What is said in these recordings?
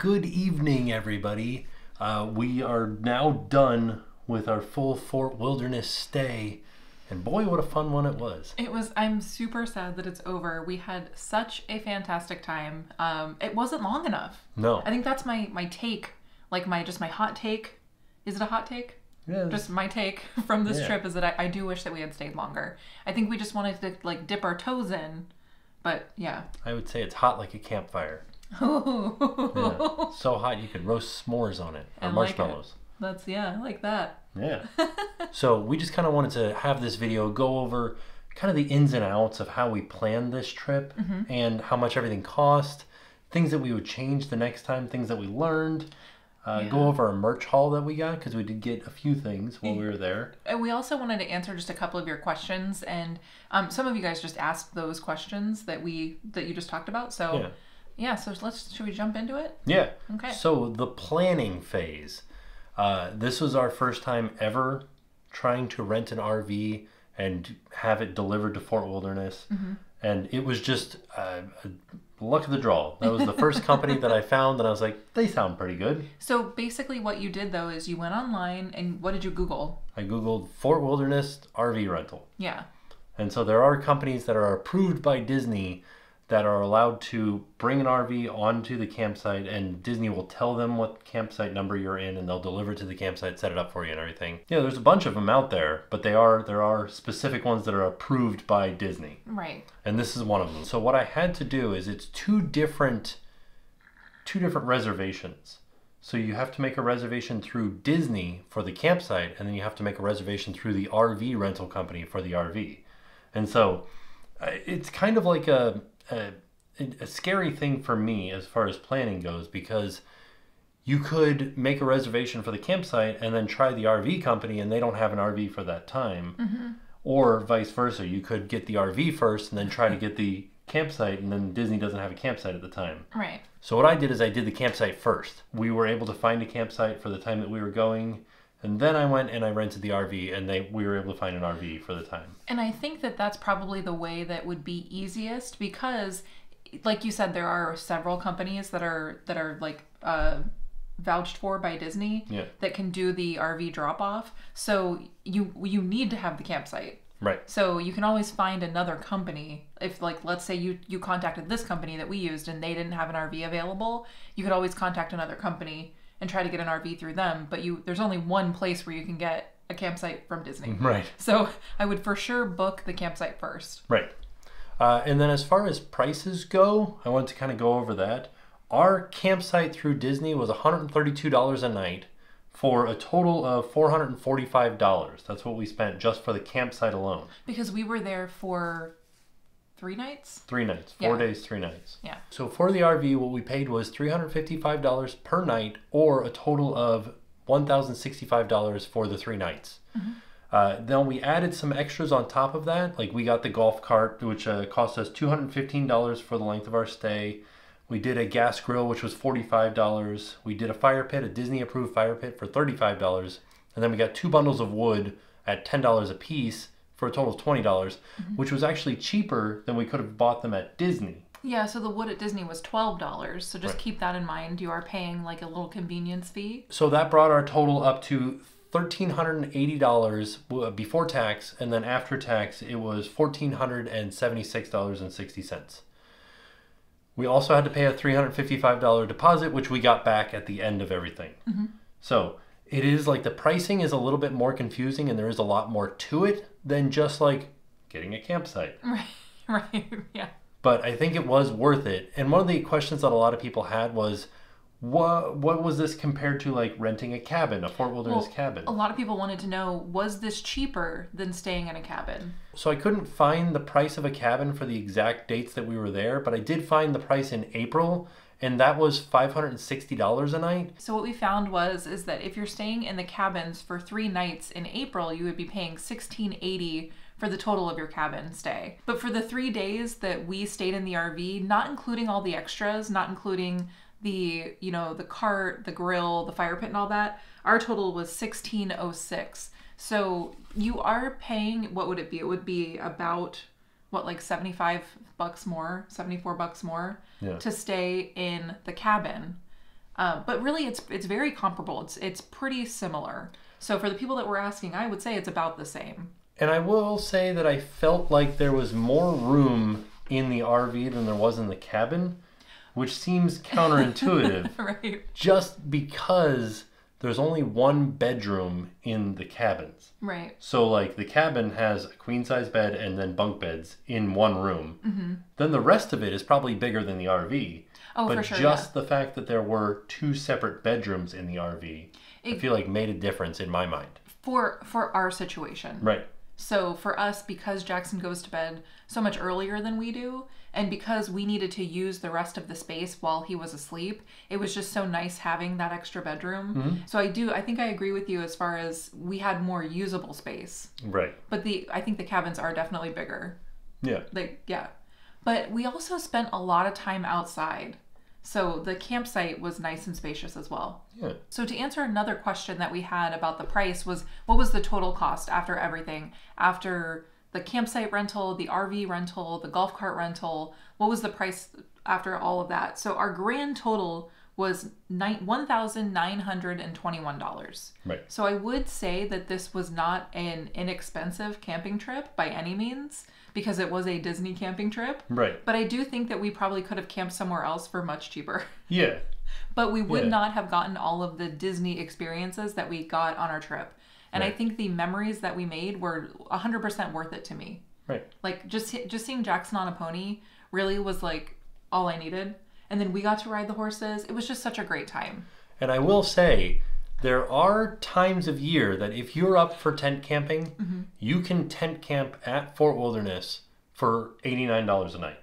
Good evening, everybody. We are now done with our full Fort Wilderness stay. And boy, what a fun one it was. I'm super sad that it's over. We had such a fantastic time. It wasn't long enough. No. I think that's my take, like my hot take. Is it a hot take? Yeah. Just my take from this trip is that I do wish that we had stayed longer. I think we just wanted to like dip our toes in, but yeah. I would say it's hot like a campfire. Yeah. So hot you could roast s'mores on it, or marshmallows. I like that. Yeah. So we just kind of wanted to have this video go over kind of the ins and outs of how we planned this trip and how much everything cost, things that we would change the next time, things that we learned, go over our merch haul that we got, because we did get a few things while we were there. And we also wanted to answer just a couple of your questions, and some of you guys just asked those questions that you just talked about. So yeah, so should we jump into it? Yeah. Okay. So the planning phase. This was our first time ever trying to rent an RV and have it delivered to Fort Wilderness. And it was just luck of the draw. That was the first company that I found, and I was like, they sound pretty good. So basically what you did, though, is you went online, and what did you Google? I Googled Fort Wilderness RV rental. Yeah. And so there are companies that are approved by Disney that are allowed to bring an RV onto the campsite, and Disney will tell them what campsite number you're in, and they'll deliver to the campsite, set it up for you and everything. Yeah, there's a bunch of them out there, but there are specific ones that are approved by Disney. Right. And this is one of them. So what I had to do is it's two different reservations. So you have to make a reservation through Disney for the campsite, and then you have to make a reservation through the RV rental company for the RV. And so it's kind of like a scary thing for me as far as planning goes, because you could make a reservation for the campsite and then try the RV company and they don't have an RV for that time. Or vice versa. You could get the RV first and then try to get the campsite, and then Disney doesn't have a campsite at the time. Right. So what I did is I did the campsite first. We were able to find a campsite for the time that we were going. And then I went and I rented the RV, and we were able to find an RV for the time. And I think that that's probably the way that would be easiest, because, like you said, there are several companies that are like vouched for by Disney that can do the RV drop off. So you need to have the campsite. Right. So you can always find another company. If, like, let's say you contacted this company that we used and they didn't have an RV available, you could always contact another company and try to get an RV through them, but there's only one place where you can get a campsite from Disney. Right. So I would for sure book the campsite first. Right. And then as far as prices go, I wanted to kind of go over that. Our campsite through Disney was $132 a night for a total of $445. That's what we spent just for the campsite alone. Because we were there for 3 nights? 3 nights. 4 days, 3 nights. Yeah. So for the RV, what we paid was $355 per night, or a total of $1,065 for the 3 nights. Then we added some extras on top of that. Like, we got the golf cart, which cost us $215 for the length of our stay. We did a gas grill, which was $45. We did a fire pit, a Disney-approved fire pit, for $35. And then we got 2 bundles of wood at $10 a piece, for a total of $20, which was actually cheaper than we could have bought them at Disney. Yeah, so the wood at Disney was $12, so just keep that in mind. You are paying like a little convenience fee. So that brought our total up to $1,380 before tax, and then after tax it was $1,476.60. We also had to pay a $355 deposit, which we got back at the end of everything. So it is like the pricing is a little bit more confusing, and there is a lot more to it than just like getting a campsite. Right, yeah. But I think it was worth it. And one of the questions that a lot of people had was, what was this compared to, like, renting a cabin, a Fort Wilderness cabin? A lot of people wanted to know, was this cheaper than staying in a cabin? So I couldn't find the price of a cabin for the exact dates that we were there, but I did find the price in April, and that was $560 a night. So what we found is that if you're staying in the cabins for 3 nights in April, you would be paying $1,680 for the total of your cabin stay. But for the 3 days that we stayed in the RV, not including all the extras, not including the cart, the grill, the fire pit and all that, our total was $1,606. So you are paying, what would it be? It would be about, what, like $75 more, $74 more to stay in the cabin. But really, it's very comparable. It's pretty similar. So for the people that were asking, I would say it's about the same. And I will say that I felt like there was more room in the RV than there was in the cabin, which seems counterintuitive. Right. Just because there's only one bedroom in the cabins. Right. So like the cabin has a queen size bed and then bunk beds in one room. Mm-hmm. Then the rest of it is probably bigger than the RV. Oh, but for sure, just the fact that there were 2 separate bedrooms in the RV, I feel like made a difference in my mind. For our situation. Right. So for us, because Jackson goes to bed so much earlier than we do, and because we needed to use the rest of the space while he was asleep, it was just so nice having that extra bedroom. Mm-hmm. So I think I agree with you as far as we had more usable space. Right. But I think the cabins are definitely bigger. Yeah. Yeah. But we also spent a lot of time outside. So the campsite was nice and spacious as well. Yeah. So to answer another question that we had about the price was, what was the total cost after everything? After the campsite rental, the RV rental, the golf cart rental, what was the price after all of that? So our grand total was $1,921. Right. So I would say that this was not an inexpensive camping trip by any means, because it was a Disney camping trip. Right. But I do think that we probably could have camped somewhere else for much cheaper. Yeah. But we would not have gotten all of the Disney experiences that we got on our trip. And right. I think the memories that we made were 100% worth it to me. Right. Like just seeing Jackson on a pony really was like all I needed. And then we got to ride the horses. It was just such a great time. And I will say, there are times of year that if you're up for tent camping, mm-hmm. you can tent camp at Fort Wilderness for $89 a night.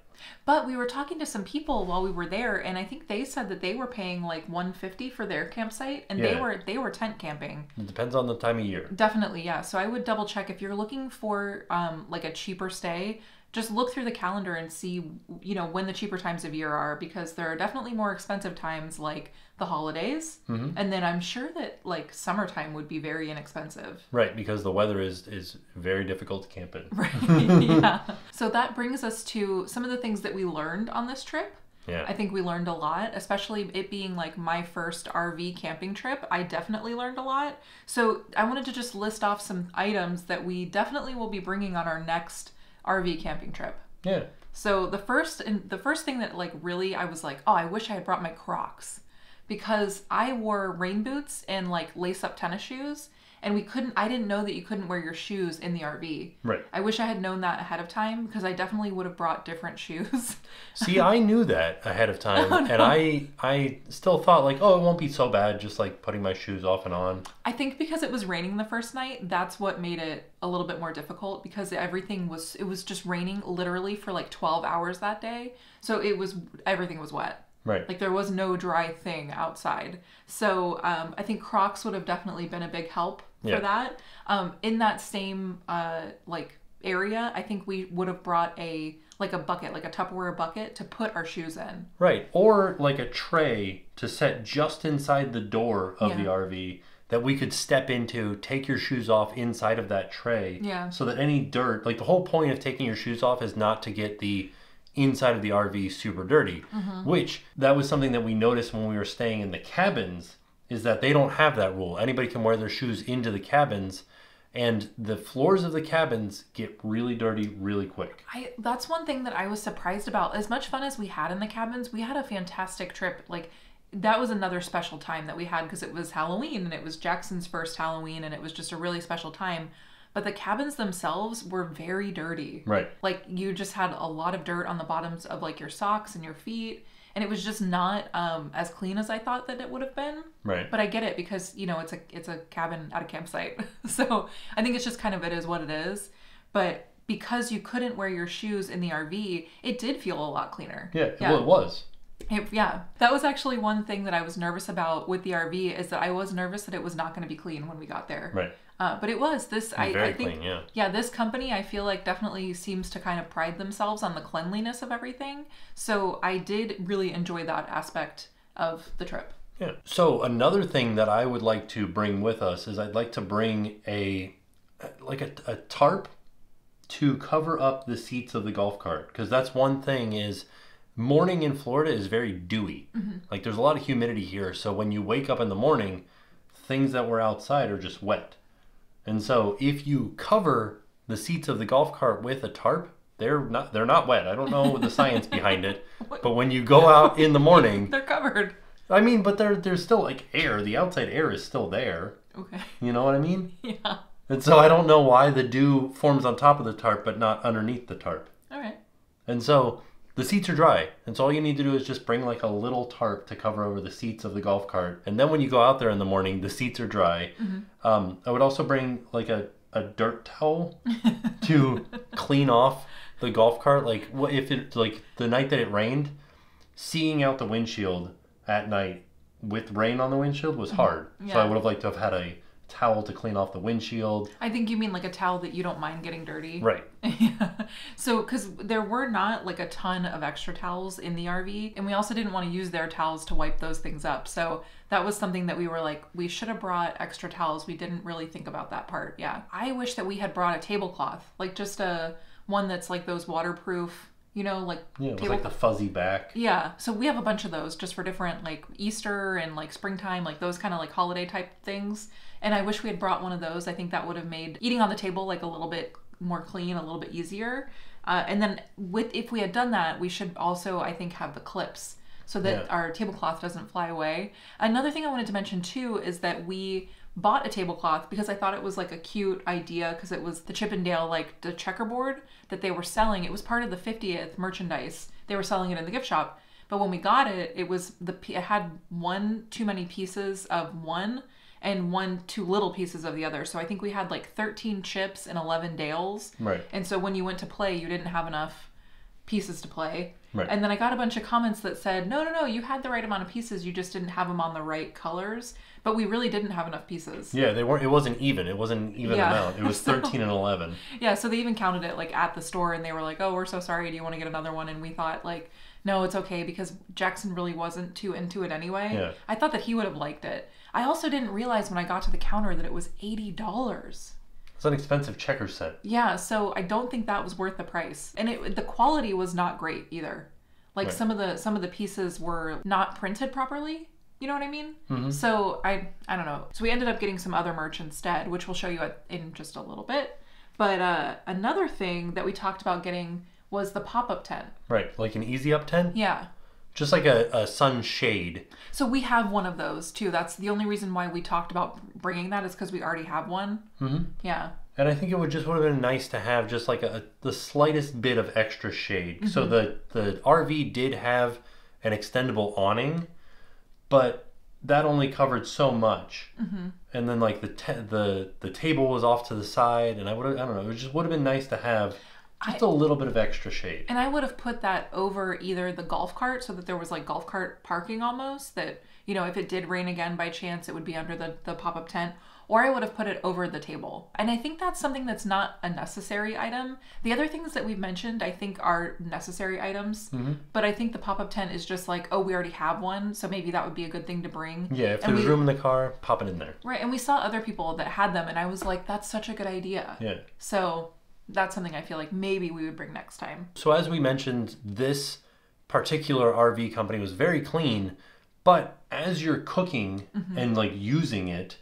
But we were talking to some people while we were there, and I think they said that they were paying like $150 for their campsite, and they were tent camping. It depends on the time of year. Definitely, yeah. So I would double check if you're looking for like a cheaper stay. Just look through the calendar and see, when the cheaper times of year are, because there are definitely more expensive times like the holidays. Mm-hmm. And then I'm sure that like summertime would be very inexpensive. Right, because the weather is very difficult to camp in. Right, yeah. So that brings us to some of the things that we learned on this trip. Yeah. I think we learned a lot, especially it being like my first RV camping trip. I definitely learned a lot. So I wanted to just list off some items that we definitely will be bringing on our next RV camping trip. Yeah. So the first thing that like really I was like, oh, I wish I had brought my Crocs, because I wore rain boots and like lace up tennis shoes, and I didn't know that you couldn't wear your shoes in the RV. Right. I wish I had known that ahead of time, because I definitely would have brought different shoes. See, I knew that ahead of time, oh, no. And I still thought like, oh, it won't be so bad just like putting my shoes off and on. I think because it was raining the first night, that's what made it a little bit more difficult, because it was just raining literally for like 12 hours that day. So everything was wet. Right. Like there was no dry thing outside. So I think Crocs would have definitely been a big help for that. In that same like area, I think we would have brought a bucket, like a Tupperware bucket to put our shoes in. Right. Or like a tray to set just inside the door of the RV that we could step into, take your shoes off inside of that tray. Yeah. So that any dirt, like the whole point of taking your shoes off is not to get the inside of the RV super dirty, mm-hmm. which that was something that we noticed when we were staying in the cabins, is that they don't have that rule. Anybody can wear their shoes into the cabins, and the floors of the cabins get really dirty really quick. That's one thing that I was surprised about. As much fun as we had in the cabins, we had a fantastic trip. Like that was another special time that we had, because it was Halloween and it was Jackson's first Halloween, and it was just a really special time. But the cabins themselves were very dirty. Right. Like you just had a lot of dirt on the bottoms of like your socks and your feet. And it was just not as clean as I thought that it would have been. Right. But I get it, because, it's a cabin at a campsite. So I think it's just kind of, it is what it is. But because you couldn't wear your shoes in the RV, it did feel a lot cleaner. Yeah. Well, it was. That was actually one thing that I was nervous about with the RV, is that I was nervous that it was not going to be clean when we got there. Right. But it was very clean, yeah. Yeah, this company I feel like definitely seems to kind of pride themselves on the cleanliness of everything. So I did really enjoy that aspect of the trip. Yeah. So another thing that I would like to bring with us is I'd like to bring a tarp to cover up the seats of the golf cart, because that's one thing is morning in Florida is very dewy. Like there's a lot of humidity here. So when you wake up in the morning, things that were outside are just wet. And so if you cover the seats of the golf cart with a tarp, they're not wet. I don't know the science behind it, but when you go out in the morning, they're covered. I mean, but there's still like air. The outside air is still there. Okay. You know what I mean? Yeah. And so I don't know why the dew forms on top of the tarp but not underneath the tarp. All right. And so the seats are dry. And so all you need to do is just bring like a little tarp to cover over the seats of the golf cart. And then when you go out there in the morning, the seats are dry. I would also bring like a dirt towel to clean off the golf cart. Like if it like the night that it rained, seeing out the windshield at night with rain on the windshield was hard. Yeah. So I would have liked to have had a towel to clean off the windshield. I think you mean like a towel that you don't mind getting dirty. Right. Yeah. So, because there were not like a ton of extra towels in the RV, and we also didn't want to use their towels to wipe those things up. So that was something that we were like, we should have brought extra towels. We didn't really think about that part. Yeah. I wish that we had brought a tablecloth, like just a one that's like those waterproof, you know, like Yeah, it was like the fuzzy back. Yeah, so we have a bunch of those just for different like Easter and like springtime, like those kind of like holiday type things. And I wish we had brought one of those. I think that would have made eating on the table like a little bit more clean, a little bit easier. And then if we had done that, we should also, I think, have the clips so that our tablecloth doesn't fly away. Another thing I wanted to mention too is that we bought a tablecloth because I thought it was like a cute idea because it was the Chippendale, like the checkerboard that they were selling. It was part of the 50th merchandise. They were selling it in the gift shop. But when we got it, it had one too many pieces of one and one too little pieces of the other. So I think we had like 13 chips and 11 Dales. Right. And so when you went to play, you didn't have enough pieces to play. Right. And then I got a bunch of comments that said, no, you had the right amount of pieces, you just didn't have them on the right colors. But we really didn't have enough pieces. Yeah, they weren't. It wasn't even. It wasn't an even amount. It was 13 and 11. Yeah, so they even counted it like at the store, and they were like, "Oh, we're so sorry. Do you want to get another one?" And we thought like, no, it's okay because Jackson really wasn't too into it anyway. Yeah. I thought that he would have liked it. I also didn't realize when I got to the counter that it was $80. It's an expensive checker set. Yeah, so I don't think that was worth the price, and the quality was not great either. Like some of the pieces were not printed properly. You know what I mean? Mm-hmm. So I don't know. So we ended up getting some other merch instead, which we'll show you in just a little bit. But another thing that we talked about getting was the pop-up tent. Right, like an easy up tent? Yeah. Just like a sunshade. So we have one of those too. That's the only reason why we talked about bringing that is because we already have one. Mm-hmm. Yeah. And I think it would have been nice to have just like the slightest bit of extra shade. Mm-hmm. So the RV did have an extendable awning, but that only covered so much. Mm-hmm. And then like the table was off to the side, and I don't know, it just would have been nice to have just a little bit of extra shade. And I would have put that over either the golf cart so that there was like golf cart parking almost, that, you know, if it did rain again by chance, it would be under the pop-up tent. Or I would have put it over the table. And I think that's something that's not a necessary item. The other things that we've mentioned, I think, are necessary items. Mm-hmm. But I think the pop-up tent is just like, oh, we already have one, so maybe that would be a good thing to bring. Yeah, if there's room in the car, pop it in there. Right, and we saw other people that had them, and I was like, that's such a good idea. Yeah. So that's something I feel like maybe we would bring next time. So as we mentioned, this particular RV company was very clean, but as you're cooking mm-hmm. and like using it,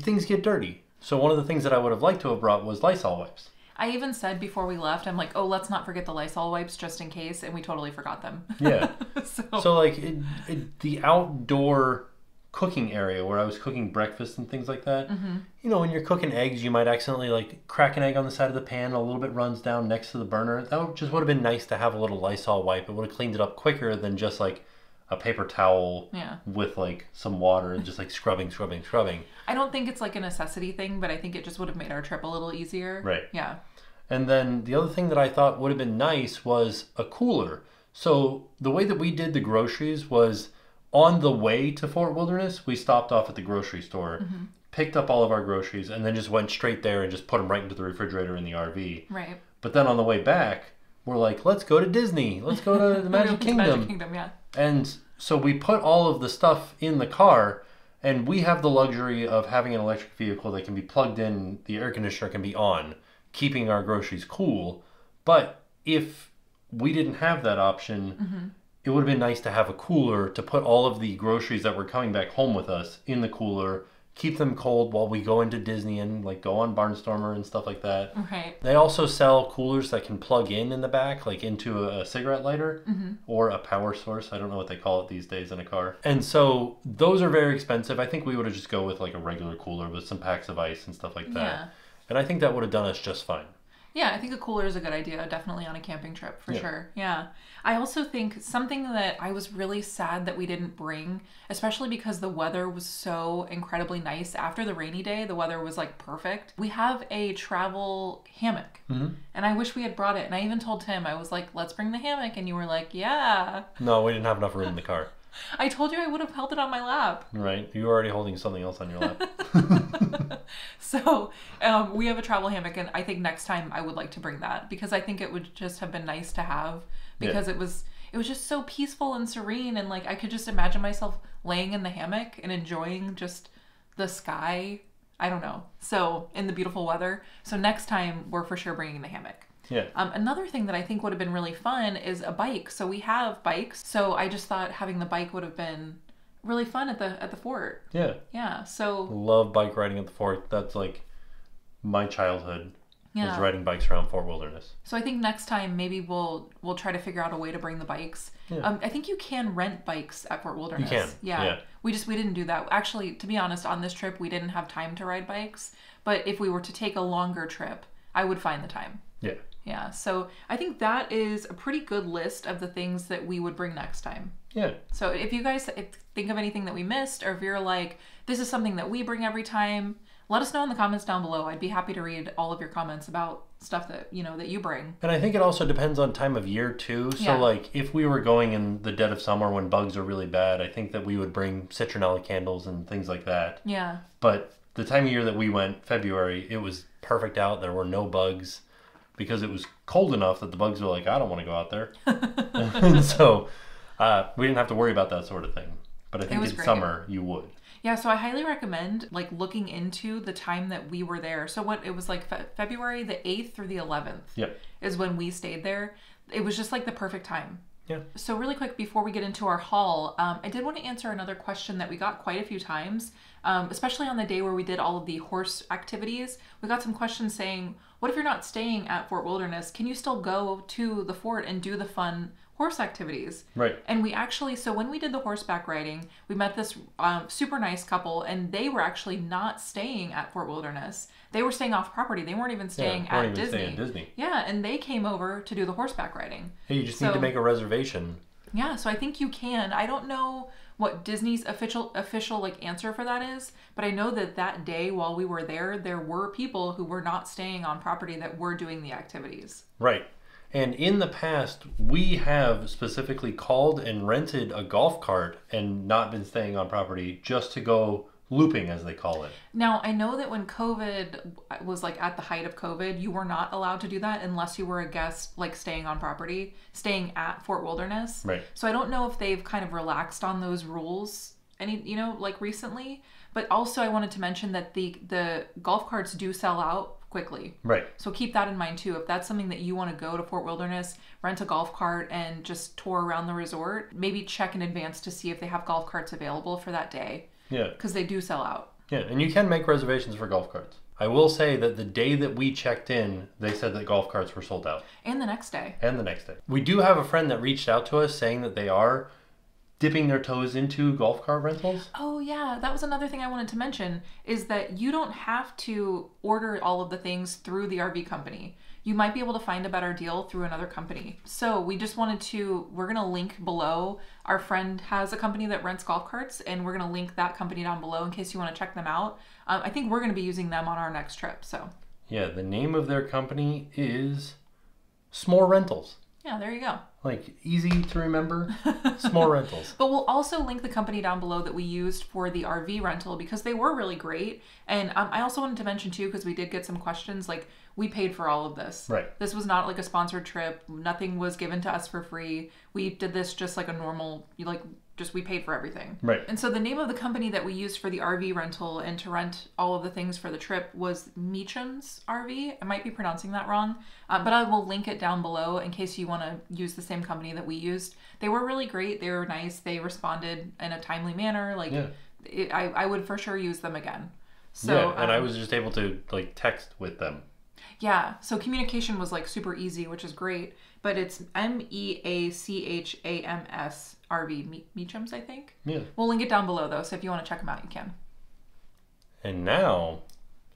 things get dirty. So one of the things that I would have liked to have brought was Lysol wipes. I even said before we left, I'm like, oh, let's not forget the Lysol wipes just in case, and we totally forgot them. Yeah. So like the outdoor cooking area where I was cooking breakfast and things like that, mm-hmm. you know, when you're cooking eggs, you might accidentally like crack an egg on the side of the pan, a little bit runs down next to the burner. That just would have been nice to have a little Lysol wipe. It would have cleaned it up quicker than just like a paper towel with like some water and just like scrubbing. I don't think it's like a necessity thing, but I think it just would have made our trip a little easier. Right. Yeah. And then the other thing that I thought would have been nice was a cooler. So the way that we did the groceries was on the way to Fort Wilderness, we stopped off at the grocery store, mm-hmm. picked up all of our groceries, and then just went straight there and just put them right into the refrigerator in the RV. Right. But then on the way back, we're like, let's go to Disney. Let's go to the Magic Kingdom. Magic Kingdom, yeah. And so we put all of the stuff in the car, and we have the luxury of having an electric vehicle that can be plugged in, the air conditioner can be on, keeping our groceries cool. But if we didn't have that option, it would have been nice to have a cooler to put all of the groceries that were coming back home with us in the cooler, keep them cold while we go into Disney and like go on Barnstormer and stuff like that. Right. They also sell coolers that can plug in the back, like into a cigarette lighter or a power source. I don't know what they call it these days in a car. And so those are very expensive. I think we would have just go with like a regular cooler with some packs of ice and stuff like that. Yeah. And I think that would have done us just fine. Yeah, I think a cooler is a good idea, definitely on a camping trip, for sure. Yeah. I also think something that I was really sad that we didn't bring, especially because the weather was so incredibly nice. After the rainy day, the weather was like perfect. We have a travel hammock, and I wish we had brought it. And I even told Tim, I was like, let's bring the hammock. And you were like, yeah. No, we didn't have enough room in the car. I told you I would have held it on my lap. Right. You were already holding something else on your lap. So we have a travel hammock, and I think next time I would like to bring that because I think it would just have been nice to have because it was just so peaceful and serene, and like I could just imagine myself laying in the hammock and enjoying just the sky. I don't know. So in the beautiful weather. So next time we're for sure bringing the hammock. Yeah. Another thing that I think would have been really fun is a bike. So we have bikes. So I just thought having the bike would have been really fun at the fort. Yeah. Yeah. So love bike riding at the fort. That's like my childhood. Yeah. Was riding bikes around Fort Wilderness. So I think next time maybe we'll try to figure out a way to bring the bikes. Yeah. I think you can rent bikes at Fort Wilderness. You can. Yeah. We didn't do that. Actually, to be honest, on this trip we didn't have time to ride bikes. But if we were to take a longer trip, I would find the time. Yeah. Yeah. So I think that is a pretty good list of the things that we would bring next time. Yeah. So if you guys think of anything that we missed, or if you're like, this is something that we bring every time, let us know in the comments down below. I'd be happy to read all of your comments about stuff that you bring. And I think it also depends on time of year too. So like if we were going in the dead of summer when bugs are really bad, I think that we would bring citronella candles and things like that. Yeah. But the time of year that we went, February, it was perfect out. There were no bugs because it was cold enough that the bugs were like, I don't want to go out there. And so we didn't have to worry about that sort of thing. But I think in summer you would. Yeah, so I highly recommend like looking into the time that we were there. So it was like February the 8th through the 11th is when we stayed there. It was just like the perfect time. Yeah. So really quick before we get into our haul, I did want to answer another question that we got quite a few times, especially on the day where we did all of the horse activities. We got some questions saying, what if you're not staying at Fort Wilderness? Can you still go to the fort and do the fun horse activities? Right. And we actually, so when we did the horseback riding, we met this super nice couple, and they were actually not staying at Fort Wilderness. They were staying off property. They weren't even staying at Disney. Yeah, and they came over to do the horseback riding. Hey, you just need to make a reservation. Yeah, so I think you can. I don't know what Disney's official like answer for that is, but I know that day while we were there were people who were not staying on property that were doing the activities. Right. And in the past, we have specifically called and rented a golf cart and not been staying on property just to go looping, as they call it. Now, I know that when COVID was like at the height of COVID, you were not allowed to do that unless you were a guest, like staying on property, staying at Fort Wilderness. Right. So I don't know if they've kind of relaxed on those rules like recently. But also I wanted to mention that the golf carts do sell out quickly. Right. So keep that in mind too. If that's something that you want to go to Fort Wilderness, rent a golf cart and just tour around the resort, maybe check in advance to see if they have golf carts available for that day. Yeah. Because they do sell out. Yeah, and you can make reservations for golf carts. I will say that the day that we checked in, they said that golf carts were sold out. And the next day. We do have a friend that reached out to us saying that they are dipping their toes into golf cart rentals. Oh yeah, that was another thing I wanted to mention, is that you don't have to order all of the things through the RV company. You might be able to find a better deal through another company. So we're going to link below. Our friend has a company that rents golf carts, and we're going to link that company down below in case you want to check them out. I think we're going to be using them on our next trip. So yeah, the name of their company is S'more Rentals. Yeah, there you go. Like, easy to remember. S'more Rentals. But we'll also link the company down below that we used for the RV rental because they were really great. And I also wanted to mention too, because we did get some questions, like, we paid for all of this. Right. This was not like a sponsored trip. Nothing was given to us for free. We did this just like a normal, like, just we paid for everything. Right. And so the name of the company that we used for the RV rental and to rent all of the things for the trip was Meacham's RV. I might be pronouncing that wrong, but I will link it down below in case you want to use the same company that we used. They were really great. They were nice. They responded in a timely manner. Like, I would for sure use them again. So, and I was just able to like text with them. Yeah, so communication was like super easy, which is great. But it's Meachams RV, Meacham's, I think. Yeah. We'll link it down below though, so if you want to check them out, you can. And now,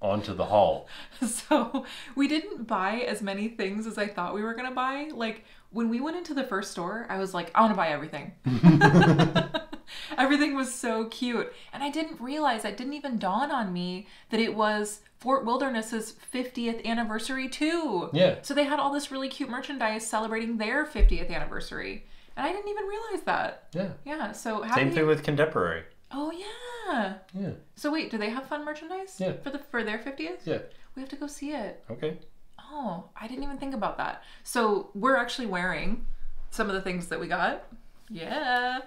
on to the haul. So we didn't buy as many things as I thought we were gonna buy. Like when we went into the first store, I was like, I want to buy everything. Everything was so cute. And I didn't realize, it didn't even dawn on me that it was Fort Wilderness's 50th anniversary too. Yeah. So they had all this really cute merchandise celebrating their 50th anniversary. And I didn't even realize that. Yeah. Yeah, so Same thing with Contemporary. Oh yeah. Yeah. So wait, do they have fun merchandise? Yeah. For their 50th? Yeah. We have to go see it. Okay. Oh, I didn't even think about that. So we're actually wearing some of the things that we got. Yeah.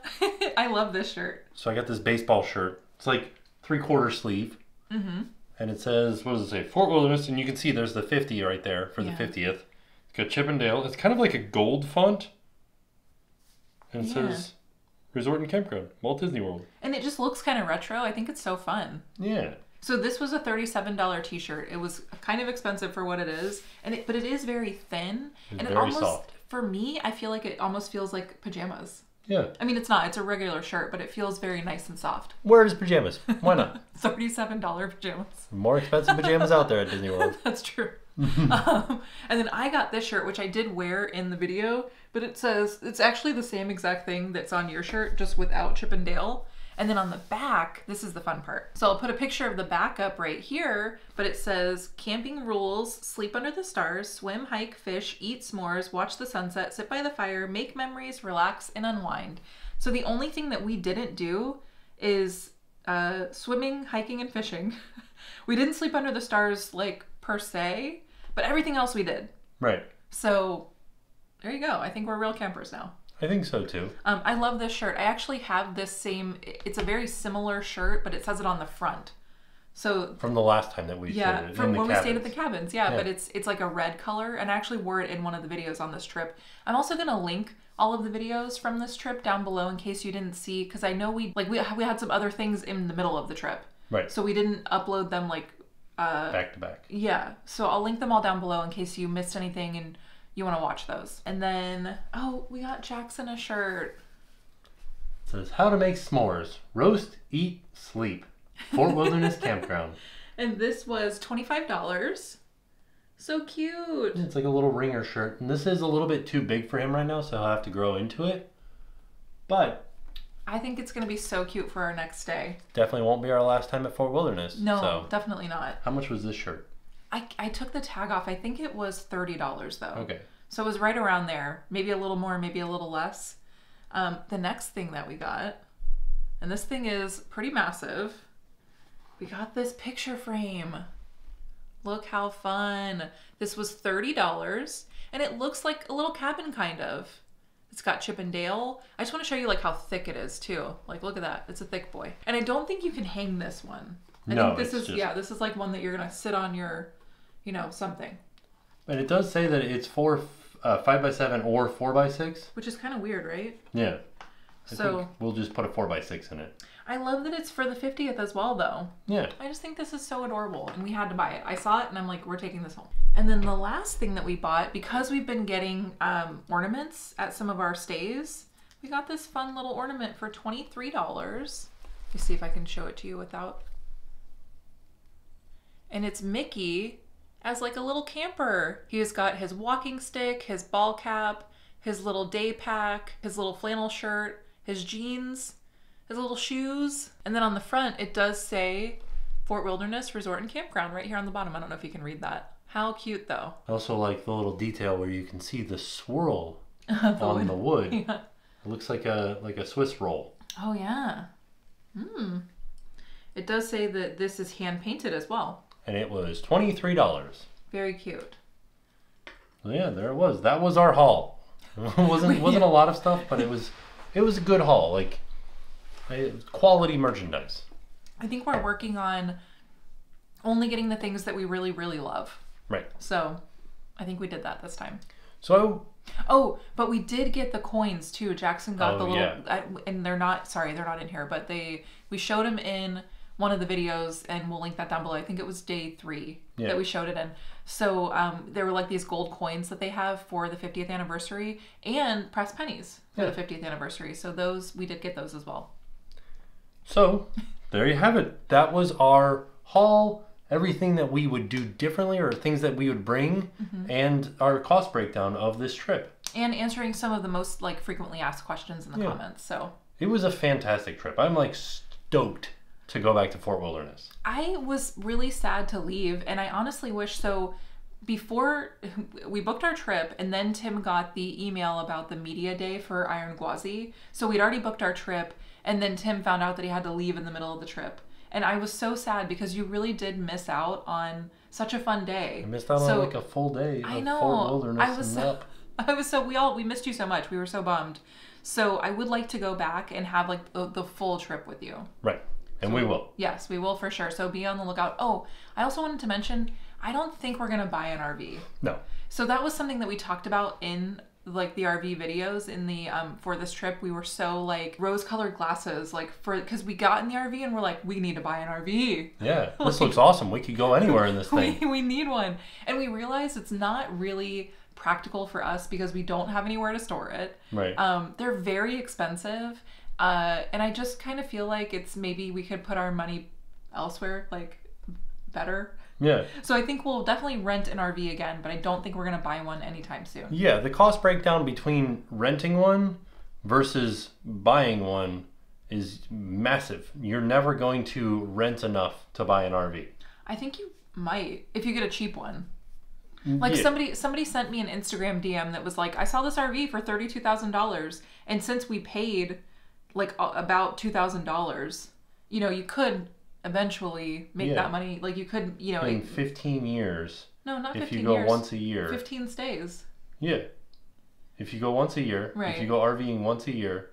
I love this shirt. So I got this baseball shirt. It's like 3/4 sleeve. Mm-hmm. And it says, what does it say? Fort Wilderness. And you can see there's the 50 right there for the 50th. It's got Chippendale. It's kind of like a gold font. And it says Resort and Campground, Walt Disney World. And it just looks kind of retro. I think it's so fun. Yeah. So this was a $37 t-shirt. It was kind of expensive for what it is, but it is very thin. It's and very it almost, soft. For me, I feel like it almost feels like pajamas. Yeah. I mean, it's not. It's a regular shirt, but it feels very nice and soft. Wear his pajamas. Why not? $37 pajamas. More expensive pajamas out there at Disney World. That's true. And then I got this shirt, which I did wear in the video, but it says, it's actually the same exact thing that's on your shirt, just without Chippendale. And then on the back, this is the fun part. So I'll put a picture of the back up right here, but it says, camping rules, sleep under the stars, swim, hike, fish, eat s'mores, watch the sunset, sit by the fire, make memories, relax, and unwind. So the only thing that we didn't do is swimming, hiking, and fishing. We didn't sleep under the stars, like, per se, but everything else we did. Right. So there you go. I think we're real campers now. I think so too. I love this shirt. I actually have this same, it's a very similar shirt, but it says it on the front. So from the last time that we stayed at from when we stayed at the cabins. Yeah, but it's like a red color, and I actually wore it in one of the videos on this trip. I'm also going to link all of the videos from this trip down below in case you didn't see, because I know we had some other things in the middle of the trip. Right. So we didn't upload them like back to back. Yeah. So I'll link them all down below in case you missed anything and you want to watch those. And then, oh, we got Jackson a shirt. It says, how to make s'mores. Roast, eat, sleep. Fort Wilderness Campground. And this was $25. So cute. It's like a little ringer shirt. And this is a little bit too big for him right now, so he'll have to grow into it. But I think it's going to be so cute for our next day. Definitely won't be our last time at Fort Wilderness. No, so. Definitely not. How much was this shirt? I took the tag off. I think it was $30 though. Okay. So it was right around there. Maybe a little more, maybe a little less. The next thing that we got, and this thing is pretty massive. We got this picture frame. Look how fun. This was $30 and it looks like a little cabin kind of. It's got Chippendale. I just want to show you like how thick it is too. Like look at that. It's a thick boy. And I don't think you can hang this one. I think this is this is like one that you're going to sit on your, something. And it does say that it's for 5x7 or 4x6. Which is kind of weird, right? Yeah. I think we'll just put a 4x6 in it. I love that it's for the 50th as well, though. Yeah. I just think this is so adorable, and we had to buy it. I saw it, and I'm like, we're taking this home. And then the last thing that we bought, because we've been getting ornaments at some of our stays, we got this fun little ornament for $23. Let me see if I can show it to you without. And it's Mickey as like a little camper. He's got his walking stick, his ball cap, his little day pack, his little flannel shirt, his jeans, his little shoes. And then on the front, it does say Fort Wilderness Resort and Campground right here on the bottom. I don't know if you can read that. How cute though. I also like the little detail where you can see the swirl on the wood. Yeah. It looks like a Swiss roll. Oh yeah. It does say that this is hand painted as well. And it was $23. Very cute. Yeah, there it was. That was our haul. It wasn't a lot of stuff, but it was a good haul. Like Quality merchandise. I think we're working on only getting the things that we really, really love. Right. So I think we did that this time. So. Oh, but we did get the coins too. Jackson got the little, yeah. And they're not in here, but we showed them in one of the videos, and we'll link that down below. I think it was day 3 that we showed it in. So there were like these gold coins that they have for the 50th anniversary, and pressed pennies for the 50th anniversary. So we did get those as well. So there you have it. That was our haul. Everything that we would do differently, or things that we would bring, and our cost breakdown of this trip. And answering some of the most like frequently asked questions in the comments. So it was a fantastic trip. I'm like stoked to go back to Fort Wilderness. I was really sad to leave, and I honestly wish so. Before we booked our trip, and then Tim got the email about the media day for Iron Gwazi. So we'd already booked our trip, and then Tim found out that he had to leave in the middle of the trip. And I was so sad because you really did miss out on such a fun day. I missed out on like a full day of Fort Wilderness. We missed you so much. We were so bummed. So I would like to go back and have like the full trip with you. Right. And we will. Yes, we will for sure. So be on the lookout. Oh, I also wanted to mention, I don't think we're going to buy an RV. No. So that was something that we talked about in like the RV videos in the for this trip. We were so like rose-colored glasses because we got in the RV and we're like, we need to buy an RV. Yeah, this looks awesome. We could go anywhere in this thing. We need one. And we realized it's not really practical for us because we don't have anywhere to store it. Right. They're very expensive. And I just kind of feel like it's maybe we could put our money elsewhere, like better. Yeah. So I think we'll definitely rent an RV again, but I don't think we're going to buy one anytime soon. Yeah, the cost breakdown between renting one versus buying one is massive. You're never going to rent enough to buy an RV. I think you might, if you get a cheap one. Like somebody sent me an Instagram DM that was like, I saw this RV for $32,000, and since we paid like about $2,000, you could eventually make that money. Like you could, in 15 years. No, not 15 years. If you go once a year. 15 stays. Yeah. If you go once a year, right. If you go RVing once a year,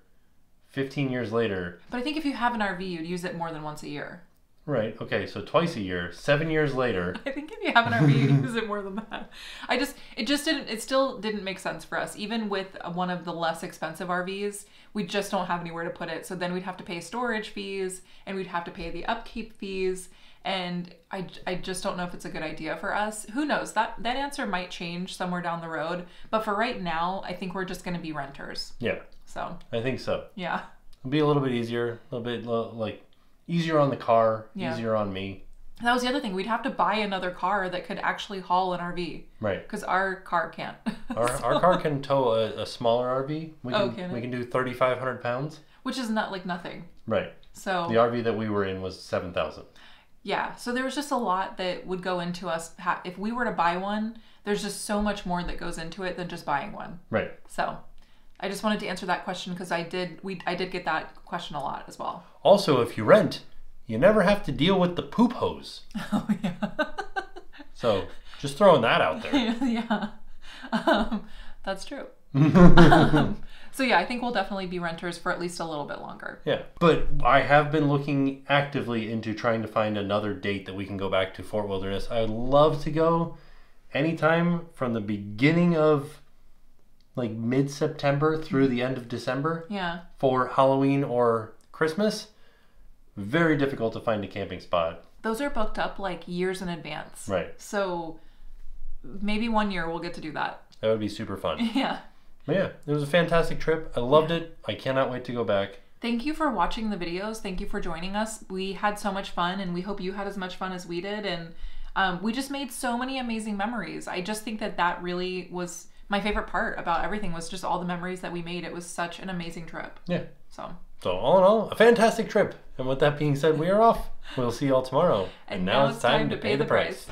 15 years later. But I think if you have an RV, you'd use it more than once a year. Right. Okay. So twice a year, 7 years later. I think if you have an RV, you use it more than that. It still didn't make sense for us. Even with one of the less expensive RVs, we just don't have anywhere to put it. So then we'd have to pay storage fees, and we'd have to pay the upkeep fees. And I just don't know if it's a good idea for us. Who knows? That answer might change somewhere down the road. But for right now, I think we're just going to be renters. Yeah. So. I think so. Yeah. It'll be a little bit easier. A little bit like easier on the car. Yeah. Easier on me. That was the other thing. We'd have to buy another car that could actually haul an RV. Right. Because our car can't. Our car can tow a smaller RV. We can do 3,500 pounds. Which is not like nothing. Right. So the RV that we were in was 7,000. Yeah. So there was just a lot that would go into us. If we were to buy one, there's just so much more that goes into it than just buying one. Right. So I just wanted to answer that question because I did get that question a lot as well. Also, if you rent, you never have to deal with the poop hose. Oh, yeah. So, just throwing that out there. Yeah. That's true. So, yeah, I think we'll definitely be renters for at least a little bit longer. Yeah. But I have been looking actively into trying to find another date that we can go back to Fort Wilderness. I would love to go anytime from the beginning of like mid-September through the end of December. Yeah. For Halloween or Christmas. Very difficult to find a camping spot. Those are booked up like years in advance. Right. So maybe 1 year we'll get to do that. That would be super fun. Yeah. But yeah, it was a fantastic trip. I loved it. I cannot wait to go back. Thank you for watching the videos. Thank you for joining us. We had so much fun, and we hope you had as much fun as we did. And we just made so many amazing memories. I just think that really was my favorite part about everything, was just all the memories that we made. It was such an amazing trip. Yeah. So all in all, a fantastic trip. And with that being said, we are off. We'll see you all tomorrow. And now it's time to pay the price.